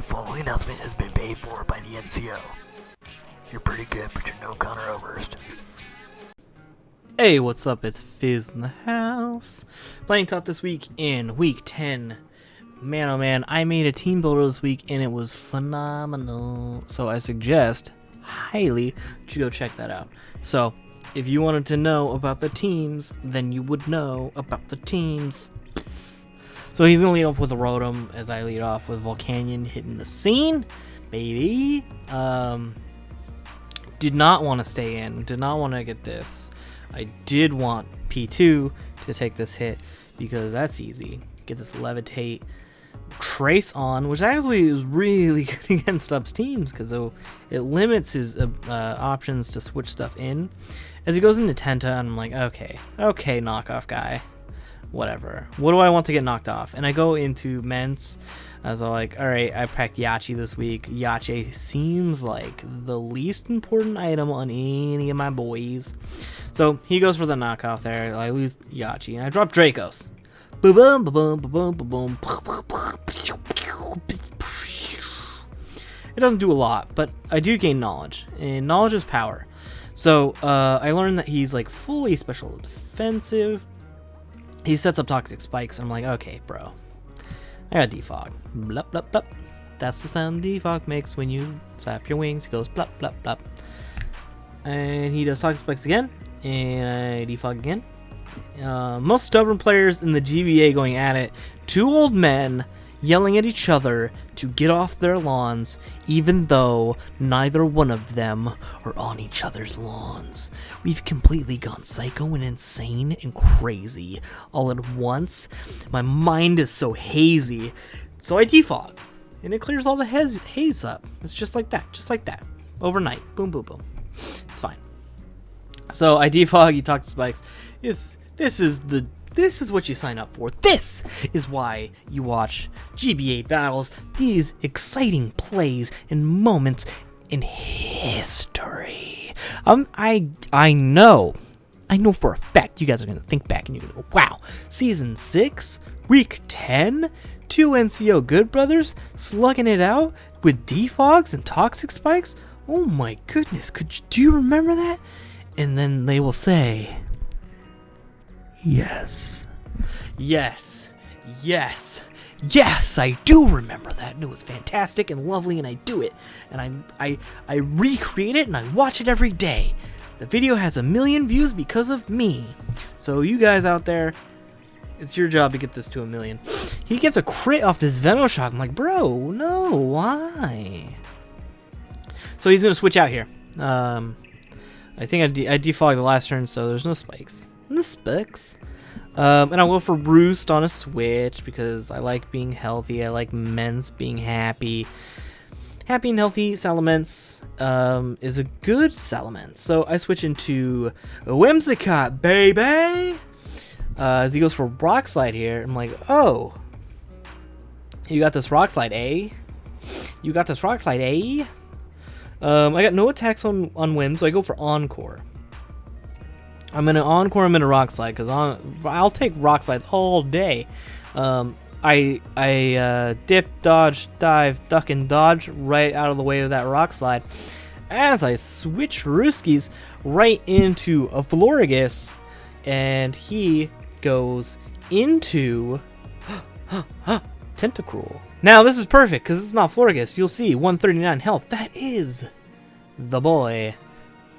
The following announcement has been paid for by the NCO. You're pretty good, but you're no Connor Oberst. Hey, what's up? It's Fizz in the house. Playing top this week in week 10. Man, oh man, I made a team builder this week and it was phenomenal. So I suggest highly that you go check that out. So if you wanted to know about the teams, then you would know about the teams. So he's gonna lead off with a Rotom as I lead off with Volcanion hitting the scene, baby. Did not want to stay in. Did not want to get this. I did want P2 to take this hit because that's easy. Get this Levitate, Trace on, which actually is really good against Up's teams because it limits his options to switch stuff in. As he goes into Tenta, I'm like, okay, knockoff guy, whatever. What do I want to get knocked off? And I go into Mence. I was like, all right, I packed Yachi this week. Yachi seems like the least important item on any of my boys. So he goes for the knockoff there. I lose Yachi, and I drop Dracos. Boom, boom, boom, boom, boom, boom. It doesn't do a lot, but I do gain knowledge, and knowledge is power. So I learned that he's like fully special defensive. He sets up toxic spikes, and I'm like, okay, bro. I got defog. Blup, blup, blup. That's the sound defog makes when you flap your wings. He goes blup, blup, blup. And he does toxic spikes again. And I defog again. Most stubborn players in the GBA going at it. Two old men yelling at each other to get off their lawns, even though neither one of them are on each other's lawns. We've completely gone psycho and insane and crazy all at once. My mind is so hazy, so I defog, and it clears all the haze up. It's just like that, overnight. Boom, boom, boom. It's fine. So I defog, he talks to spikes. This is what you sign up for. This is why you watch GBA battles, these exciting plays and moments in history. I know for a fact you guys are going to think back and you're going to go, wow, Season 6, Week 10, two NCO Good Brothers slugging it out with defogs and toxic spikes? Oh my goodness, do you remember that? And then they will say, Yes, I do remember that, and it was fantastic and lovely, and I do it, and I recreate it, and I watch it every day. The video has 1 million views because of me. So you guys out there, it's your job to get this to 1 million. He gets a crit off this Venoshock. I'm like, bro, no, why? So he's gonna switch out here. I think I defogged the last turn, so there's no spikes. The spikes. And I'll go for Roost on a switch because I like being healthy. I like Mence being happy. Happy and healthy Salamence is a good Salamence. So I switch into Whimsicott, baby! As he goes for Rock Slide here, I'm like, oh. You got this Rock Slide, eh? You got this Rock Slide, eh? I got no attacks on Whim, so I go for Encore. I'm gonna Encore him into Rock Slide because I'll take Rock Slides all day. I dip, dodge, dive, duck, and dodge right out of the way of that Rock Slide as I switch Rooskies right into a Florigus, and he goes into Tentacruel. Now this is perfect because it's not Florigus. You'll see 139 health. That is the boy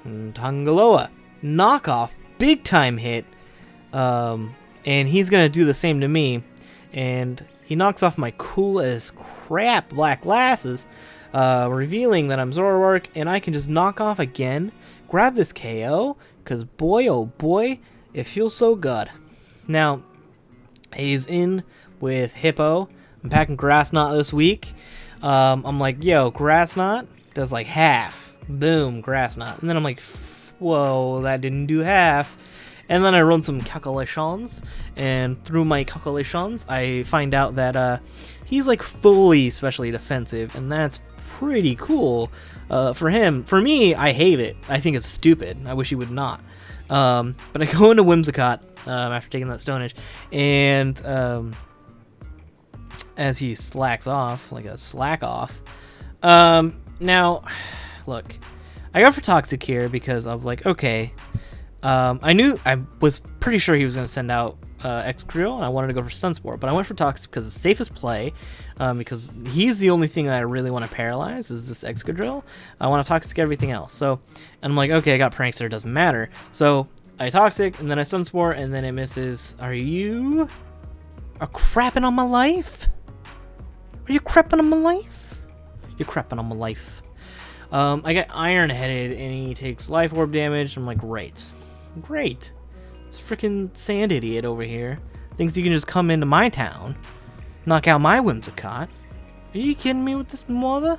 Tangaloa. Knockoff. Big time hit, and he's gonna do the same to me, and he knocks off my cool as crap black glasses, revealing that I'm Zoroark, and I can just knock off again, grab this KO, because boy oh boy, it feels so good. Now he's in with Hippo. I'm packing Grass Knot this week. I'm like, yo, Grass Knot does like half. Boom, Grass Knot, and then I'm like, whoa, that didn't do half. And then I run some calculations, and through my calculations, I find out that he's like fully specially defensive, and that's pretty cool for him. For me, I hate it. I think it's stupid. I wish he would not. But I go into Whimsicott after taking that Stone Edge, and as he slacks off like a slack off. Now, look, I go for Toxic here because I'm like, okay, I was pretty sure he was going to send out Excadrill, and I wanted to go for Stun Spore, but I went for Toxic because it's the safest play, because he's the only thing that I really want to paralyze is this Excadrill. I want to Toxic everything else. So, and I'm like, okay, I got Prankster, it doesn't matter. So I Toxic, and then I Stun Spore, and then it misses. Are you crapping on my life? Are you crapping on my life? You're crapping on my life. I get Iron Headed, and he takes Life Orb damage. I'm like, great. Great. This freaking sand idiot over here thinks you can just come into my town, knock out my Whimsicott. Are you kidding me with this mother?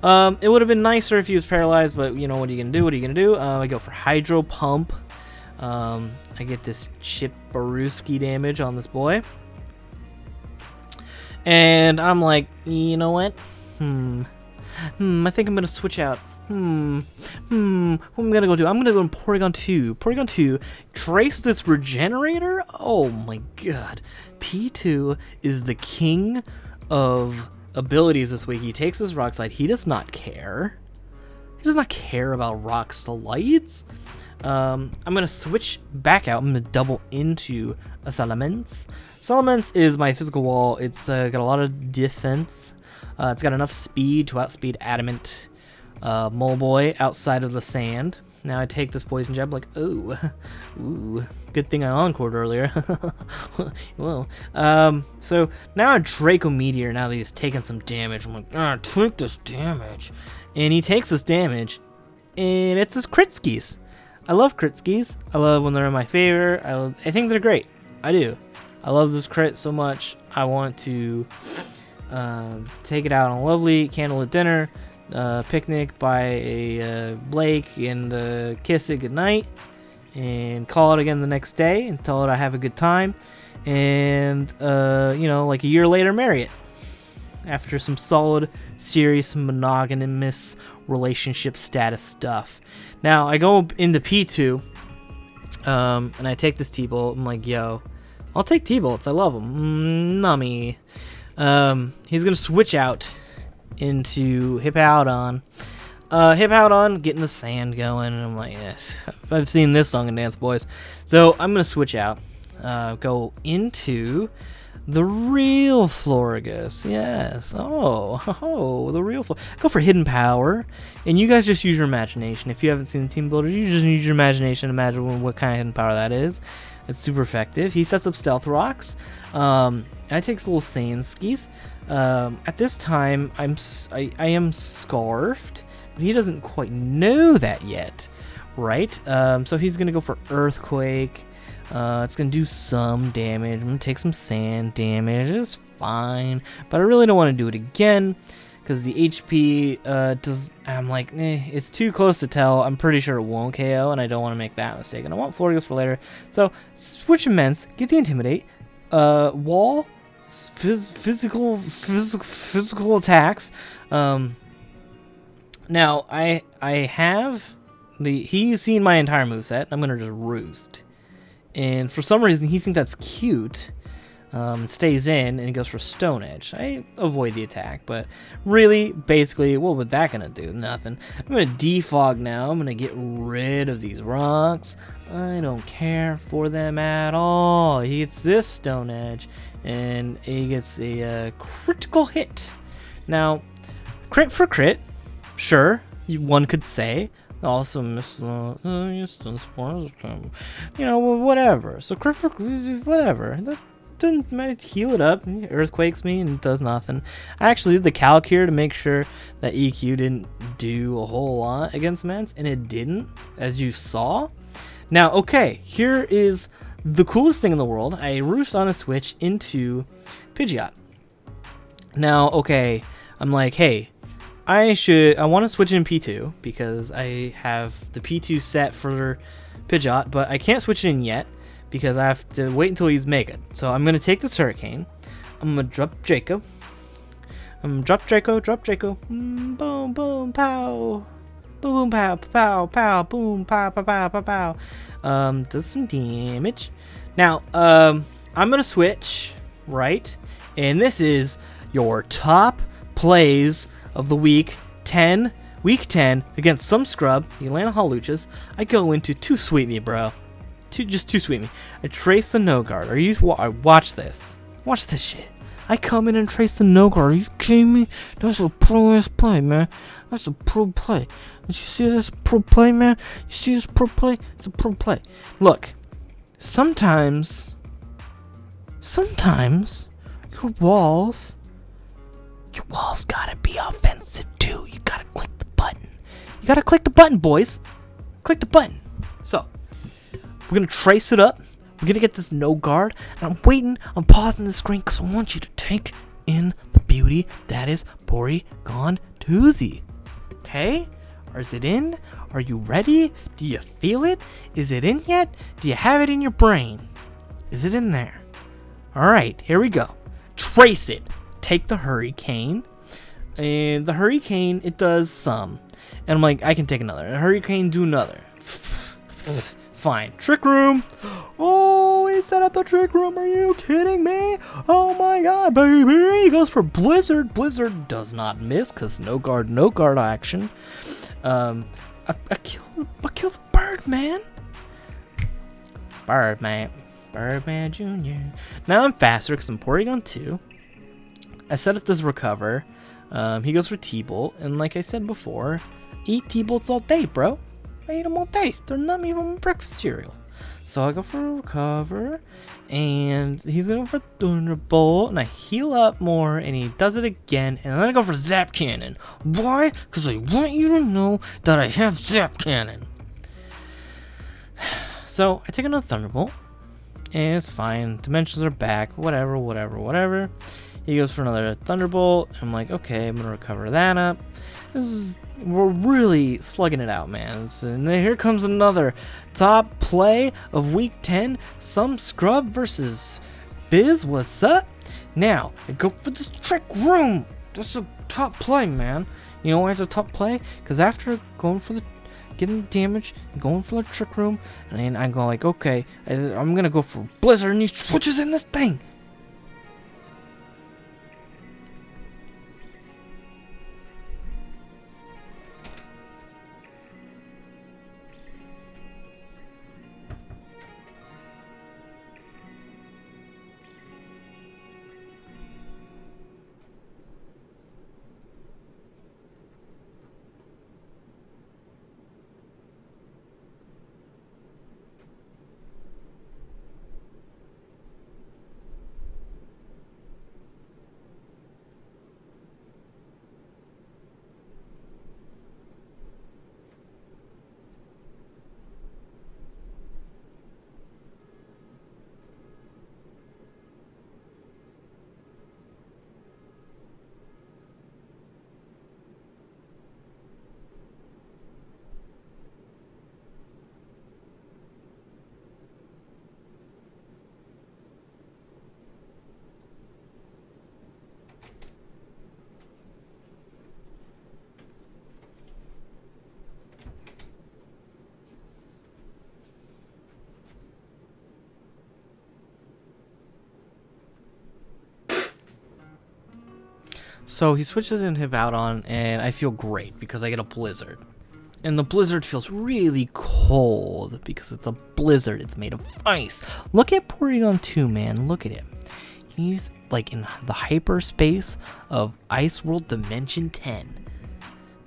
It would have been nicer if he was paralyzed, but you know, what are you gonna do? What are you gonna do? I go for Hydro Pump. I get this Chipperuski damage on this boy. And I'm like, you know what? I think I'm gonna switch out. What am I gonna go do? I'm gonna go in Porygon 2. Porygon 2, trace this Regenerator? Oh my god. P2 is the king of abilities this week. He takes his Rock Slide. He does not care. He does not care about Rock Slides. I'm gonna switch back out. I'm gonna double into a Salamence. Salamence is my physical wall. It's got a lot of defense. It's got enough speed to outspeed Adamant Moleboy outside of the sand. Now I take this Poison Jab like, ooh, good thing I encored earlier. Well, so now a Draco Meteor, now that he's taking some damage. I'm like, take this damage. And he takes this damage, and it's his crit skis. I love crit skis. I love when they're in my favor. I think they're great. I do. I love this crit so much. I want to take it out on a lovely candlelit dinner, picnic by a Blake, and kiss it goodnight, and call it again the next day and tell it I have a good time, and you know, like a year later, marry it after some solid, serious, monogamous relationship status stuff. Now I go into P2, and I take this T-Bolt. I'm like, yo, I'll take T-Bolts. I love them. Nummy. He's gonna switch out into Hippowdon. Hippowdon, getting the sand going, and I'm like, yes, I've seen this song and dance, boys. So I'm gonna switch out, go into the real Florigus. Yes, the real go for Hidden Power, and you guys just use your imagination. If you haven't seen the Team Builder, you just use your imagination to imagine what kind of Hidden Power that is. It's super effective. He sets up Stealth Rocks. I take little Sand Skis. At this time, I am Scarfed, but he doesn't quite know that yet, right? So he's gonna go for Earthquake. It's gonna do some damage. I'm gonna take some sand damage. It's fine, but I really don't want to do it again because the HP does. I'm like, it's too close to tell. I'm pretty sure it won't KO, and I don't want to make that mistake. And I want Florigus for later. So switch Immense, get the Intimidate, Wall, physical attacks. Now I have he's seen my entire moveset. I'm gonna just Roost. And for some reason, he thinks that's cute, stays in, and he goes for Stone Edge. I avoid the attack, but really, basically, what would that gonna do? Nothing. I'm gonna Defog now. I'm gonna get rid of these rocks. I don't care for them at all. He gets this Stone Edge, and he gets a critical hit. Now, crit for crit, sure, one could say. Also, you know, whatever. So crit for whatever. That doesn't matter. Heal it up. Earthquakes me and does nothing. I actually did the calc here to make sure that EQ didn't do a whole lot against Mance, and it didn't, as you saw. Now, okay, here is the coolest thing in the world. I Roost on a switch into Pidgeot. Now, okay, I'm like, hey, I want to switch in P2 because I have the P2 set for Pidgeot, but I can't switch it in yet because I have to wait until he's Mega. So I'm going to take this Hurricane. I'm going to drop Draco. Drop Draco. Boom, boom, pow. Boom, pow, pow, pow, boom, pow, pow, pow, pow, pow. Does some damage. Now, I'm going to switch, right? And this is your top plays of the week 10 against some scrub, the Atlanta Hawluchas. I go into Too Sweet Me, bro. Just Too Sweet Me. I trace the no guard. Watch this. Watch this shit. I come in and trace the no guard. Are you kidding me? That's a pro-ass play, man. That's a pro play. Did you see this pro play, man? You see this pro play? It's a pro play. Look, sometimes your walls gotta be offensive too. You gotta click the button. You gotta click the button, boys. Click the button. So, we're gonna trace it up. We're gonna get this no guard. And I'm pausing the screen because I want you to take in the beauty that is Porygon 2Z. Okay? Or is it in? Are you ready? Do you feel it? Is it in yet? Do you have it in your brain? Is it in there? Alright, here we go. Trace it. Take the Hurricane. And the Hurricane, it does some. And I'm like, I can take another. And Hurricane, do another. Fine. Trick Room. Oh, he set up the Trick Room. Are you kidding me? Oh my god, baby. He goes for Blizzard. Blizzard does not miss because no guard action. I kill the Birdman. Birdman Jr. Now I'm faster because I'm Porygon 2. I set up this Recover. He goes for T-Bolt. And like I said before, eat T-Bolts all day, bro. I eat them all day. They're not even breakfast cereal. So I go for Recover. And he's going for Thunderbolt. And I heal up more. And he does it again. And then I go for Zap Cannon. Why? Because I want you to know that I have Zap Cannon. So I take another Thunderbolt. And it's fine. Dimensions are back. Whatever. He goes for another Thunderbolt. I'm like, okay, I'm going to recover that up. We're really slugging it out, man. And then here comes another top play of week 10. Some scrub versus Fizz. What's up? Now, I go for this Trick Room. That's a top play, man. You know why it's a top play? Because after going for getting the damage and going for the Trick Room, and then I go like, okay, I'm going to go for Blizzard, and he switches in this thing. So he switches in Hippowdon, and I feel great because I get a Blizzard. And the Blizzard feels really cold because it's a Blizzard. It's made of ice. Look at Porygon 2, man. Look at him. He's like in the hyperspace of Ice World Dimension 10.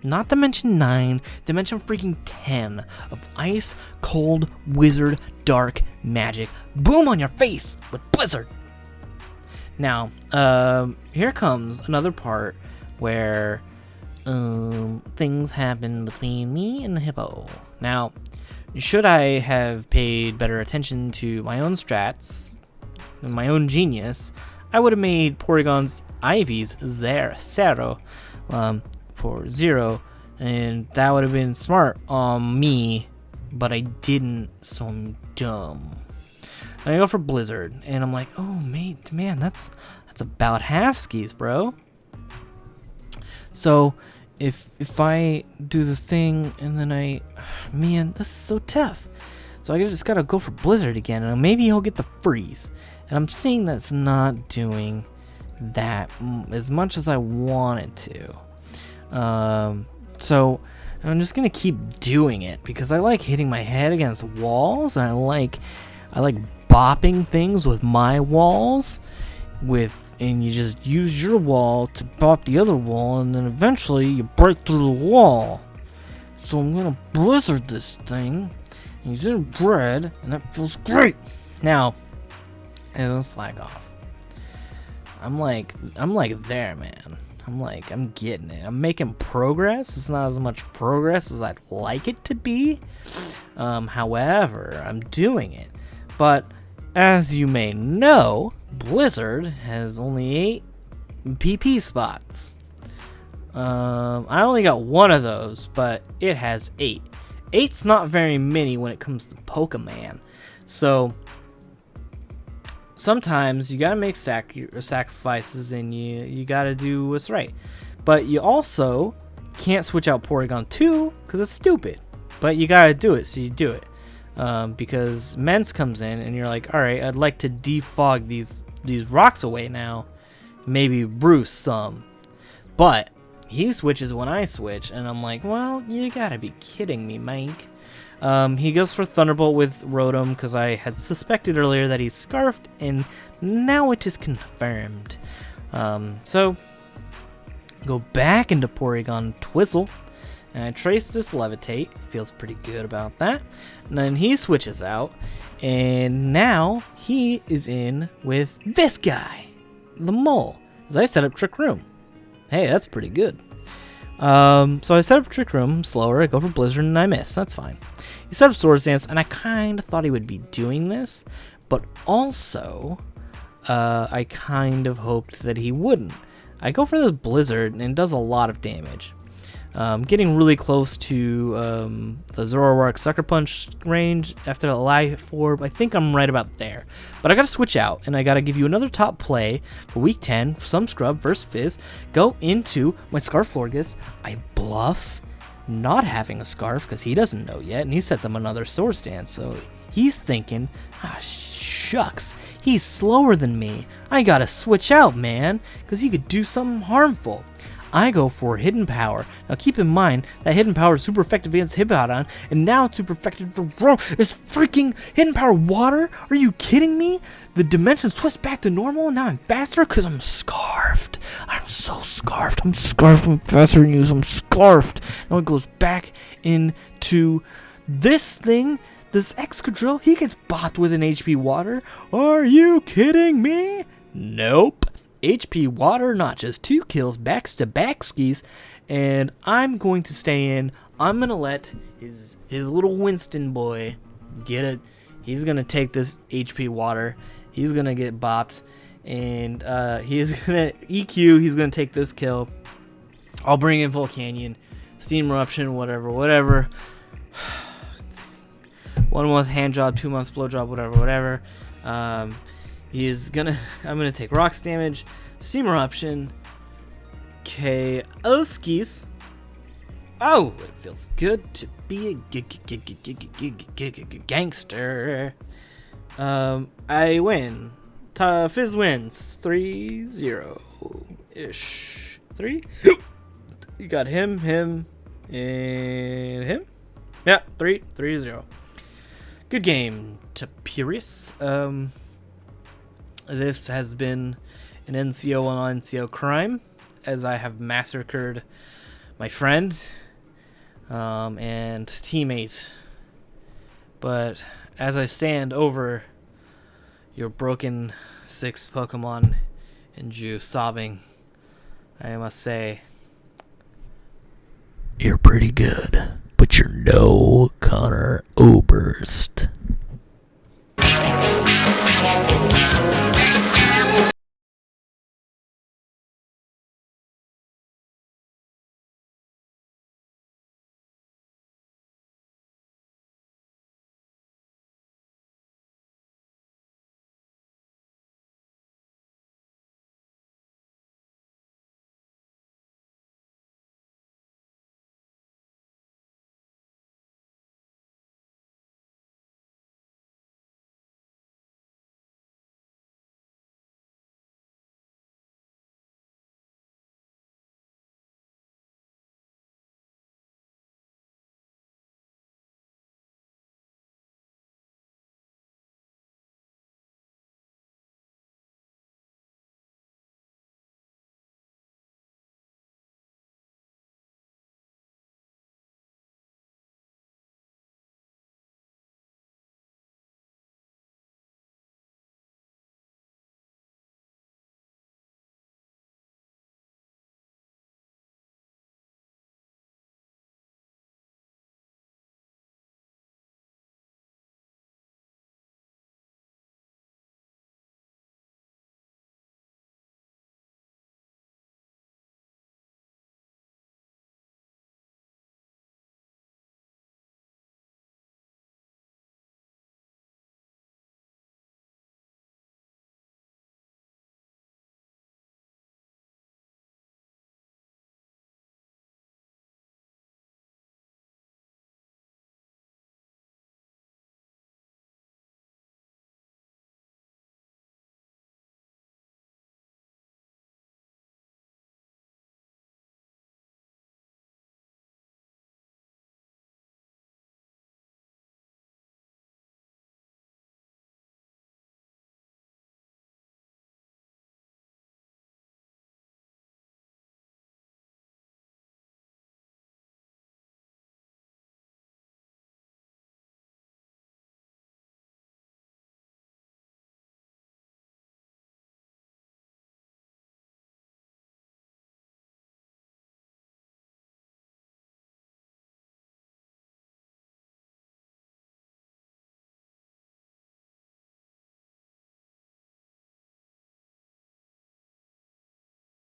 Not Dimension 9, Dimension freaking 10 of ice, cold, wizard, dark, magic. Boom on your face with Blizzard. Now, here comes another part where things happen between me and the hippo. Now, should I have paid better attention to my own strats and my own genius, I would have made Porygon's Ivy's Zero for 0, and that would have been smart on me, but I didn't, so I'm dumb. And I go for Blizzard, and I'm like, oh, man, that's about half skis, bro. So, if I do the thing, and then man, this is so tough. So I just gotta go for Blizzard again, and maybe he'll get the freeze. And I'm seeing that's not doing that as much as I wanted to. So I'm just gonna keep doing it because I like hitting my head against walls, and I like bopping things with my walls, and you just use your wall to bop the other wall, and then eventually you break through the wall. So I'm gonna blizzard this thing. He's in red, and that feels great. Now, and let's slack off. I'm like there, man. I'm getting it. I'm making progress. It's not as much progress as I'd like it to be. However, I'm doing it. But as you may know, Blizzard has only 8 PP spots. I only got 1 of those, but it has 8. 8's not very many when it comes to Pokemon. So sometimes you gotta make sacrifices, and you gotta do what's right. But you also can't switch out Porygon 2 because it's stupid. But you gotta do it, so you do it. Because Mence comes in, and you're like, alright, I'd like to defog these rocks away now. Maybe Bruce some. But he switches when I switch, and I'm like, well, you gotta be kidding me, Mike. He goes for Thunderbolt with Rotom because I had suspected earlier that he's Scarfed, and now it is confirmed. So go back into Porygon Twizzle, and I trace this Levitate. Feels pretty good about that. And then he switches out, and now he is in with this guy, the Mole, as I set up Trick Room. Hey, that's pretty good. So I set up Trick Room slower, I go for Blizzard, and I miss. That's fine. He set up Swords Dance, and I kind of thought he would be doing this, but also I kind of hoped that he wouldn't. I go for this Blizzard, and it does a lot of damage. Getting really close to the Zoroark Sucker Punch range after the Life Orb. I think I'm right about there. But I gotta switch out, and I gotta give you another top play for Week 10, some Scrub versus Fizz. Go into my Scarflorgus. I bluff not having a Scarf because he doesn't know yet, and he sets up another Swords Dance. So he's thinking, ah, shucks, he's slower than me. I gotta switch out, man, because he could do something harmful. I go for Hidden Power. Now keep in mind that Hidden Power is super effective against Hippowdon, and now it's super effective for Is freaking Hidden Power water? Are you kidding me? The dimensions twist back to normal, and now I'm faster because I'm Scarfed. I'm so Scarfed. I'm Scarfed. I'm faster than you, so I'm Scarfed. Now it goes back into this thing. This Excadrill, he gets bopped with an HP water. Are you kidding me? Nope. HP water, not just 2 kills, backs to back skis, and I'm going to stay in. I'm gonna let his little Winston boy get it. He's gonna take this HP water. He's gonna get bopped, and he's gonna EQ. He's gonna take this kill. I'll bring in Volcanion, Steam Eruption, whatever. 1 month hand job, 2 months blow job, whatever. I'm gonna take rocks damage, Steam Eruption, K-O-skis. Oh, it feels good to be a gangster. I win. Fizz wins 3-0-ish. 3. You got him, and him. Yeah, 3-0. Good game to Purius. This has been an NCO on NCO crime, as I have massacred my friend and teammate. But as I stand over your broken 6 Pokemon and you sobbing, I must say, you're pretty good, but you're no Connor Oberst.